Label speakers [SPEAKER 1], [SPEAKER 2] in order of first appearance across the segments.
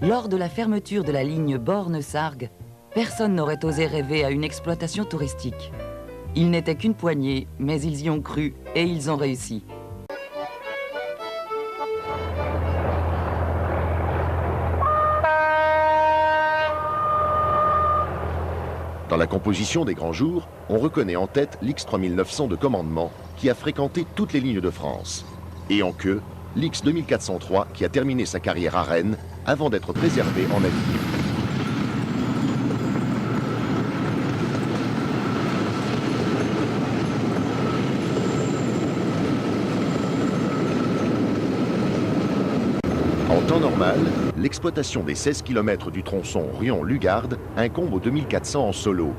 [SPEAKER 1] Lors de la fermeture de la ligne Borne-Sargues, personne n'aurait osé rêver à une exploitation touristique. Ils n'étaient qu'une poignée, mais ils y ont cru et ils ont réussi.
[SPEAKER 2] Dans la composition des grands jours, on reconnaît en tête l'X3900 de commandement qui a fréquenté toutes les lignes de France. Et en queue, l'X2403 qui a terminé sa carrière à Rennes avant d'être préservé en navire. En temps normal, l'exploitation des 16 km du tronçon Rion-Lugarde incombe au 2400 en solo,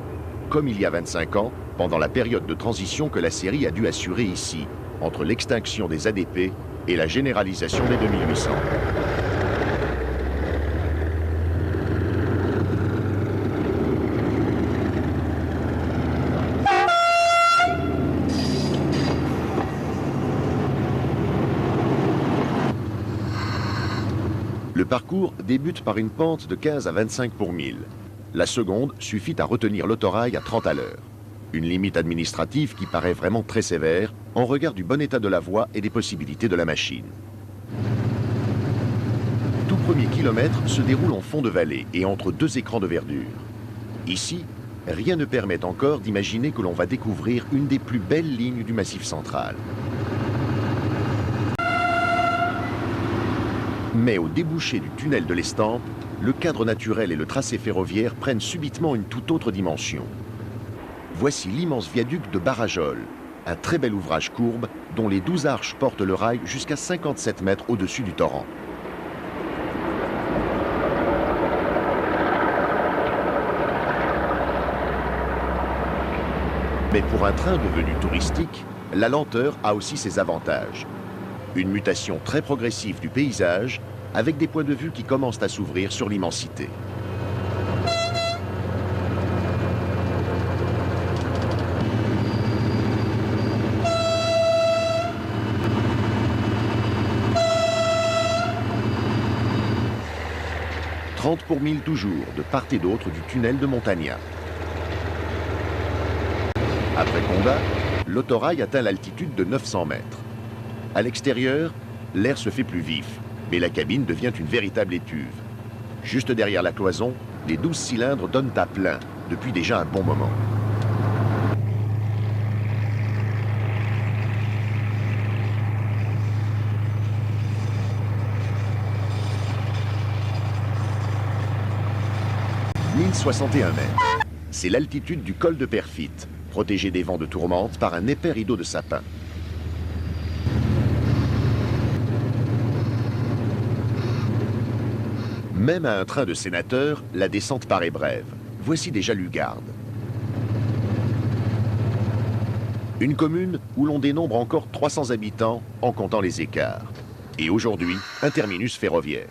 [SPEAKER 2] comme il y a 25 ans, pendant la période de transition que la série a dû assurer ici, entre l'extinction des ADP et la généralisation des 2800. Le parcours débute par une pente de 15 à 25 pour 1000. La seconde suffit à retenir l'autorail à 30 à l'heure. Une limite administrative qui paraît vraiment très sévère en regard du bon état de la voie et des possibilités de la machine. Tout premier kilomètre se déroule en fond de vallée et entre deux écrans de verdure. Ici, rien ne permet encore d'imaginer que l'on va découvrir une des plus belles lignes du Massif central. Mais au débouché du tunnel de l'Estampes, le cadre naturel et le tracé ferroviaire prennent subitement une toute autre dimension. Voici l'immense viaduc de Barajol, un très bel ouvrage courbe dont les 12 arches portent le rail jusqu'à 57 mètres au-dessus du torrent. Mais pour un train devenu touristique, la lenteur a aussi ses avantages. Une mutation très progressive du paysage, avec des points de vue qui commencent à s'ouvrir sur l'immensité. « 30 pour 1000 toujours, de part et d'autre du tunnel de Montagnat. Après Condat, l'autorail atteint l'altitude de 900 mètres. À l'extérieur, l'air se fait plus vif, mais la cabine devient une véritable étuve. Juste derrière la cloison, les 12 cylindres donnent à plein, depuis déjà un bon moment. « 1061 mètres. C'est l'altitude du col de Perfit, protégé des vents de tourmente par un épais rideau de sapin. Même à un train de sénateur, la descente paraît brève. Voici déjà Lugarde. Une commune où l'on dénombre encore 300 habitants en comptant les écarts. Et aujourd'hui, un terminus ferroviaire.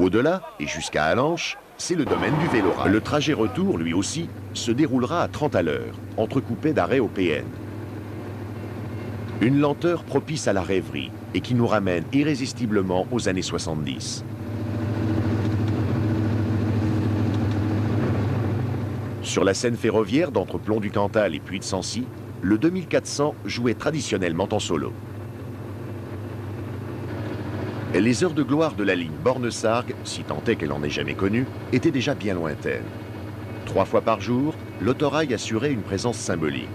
[SPEAKER 2] Au-delà, et jusqu'à Allanche, c'est le domaine du Vélorail. Le trajet retour, lui aussi, se déroulera à 30 à l'heure, entrecoupé d'arrêts au PN. Une lenteur propice à la rêverie et qui nous ramène irrésistiblement aux années 70. Sur la Seine ferroviaire d'entre Plon-du-Cantal et Puy-de-Sancy, le 2400 jouait traditionnellement en solo. Les heures de gloire de la ligne Borne-Sargues, si tant est qu'elle n'en ait jamais connue, étaient déjà bien lointaines. 3 fois par jour, l'autorail assurait une présence symbolique.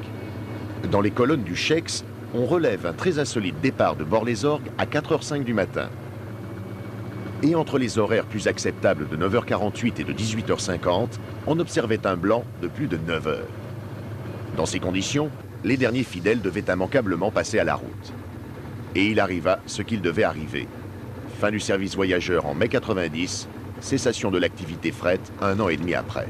[SPEAKER 2] Dans les colonnes du Chex, on relève un très insolite départ de Bord-les-Orgues à 4h05 du matin. Et entre les horaires plus acceptables de 9h48 et de 18h50, on observait un blanc de plus de 9 heures. Dans ces conditions, les derniers fidèles devaient immanquablement passer à la route. Et il arriva ce qu'il devait arriver. Fin du service voyageur en mai 90, cessation de l'activité fret 1 an et demi après.